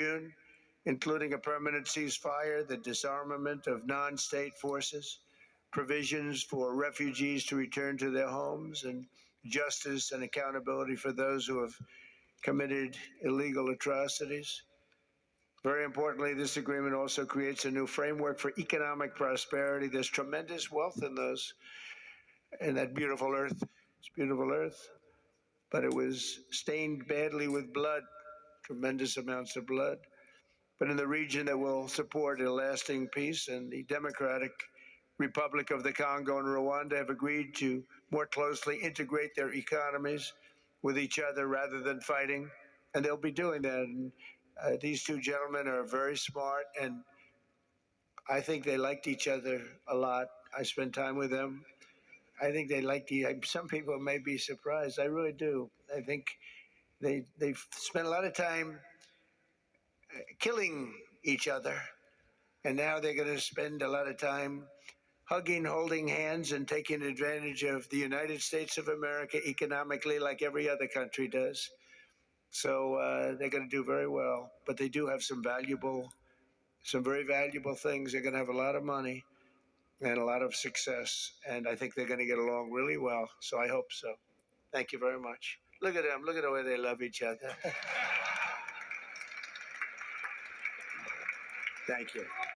June, including a permanent ceasefire, the disarmament of non-state forces, provisions for refugees to return to their homes, and justice and accountability for those who have committed illegal atrocities. Very importantly, this agreement also creates a new framework for economic prosperity. There's tremendous wealth in that beautiful earth. It's beautiful earth, but it was stained badly with blood, tremendous amounts of blood. But in the region that will support a lasting peace, and the Democratic Republic of the Congo and Rwanda have agreed to more closely integrate their economies with each other rather than fighting, and they'll be doing that. And these two gentlemen are very smart, and I think they liked each other a lot. I spent time with them. I think they liked some people may be surprised. I really do. I think they've spent a lot of time killing each other, and now they're going to spend a lot of time hugging, holding hands, and taking advantage of the United States of America economically like every other country does. So they're going to do very well. But they do have some very valuable things. They're going to have a lot of money and a lot of success. And I think they're going to get along really well. So I hope so. Thank you very much. Look at them. Look at the way they love each other. Thank you.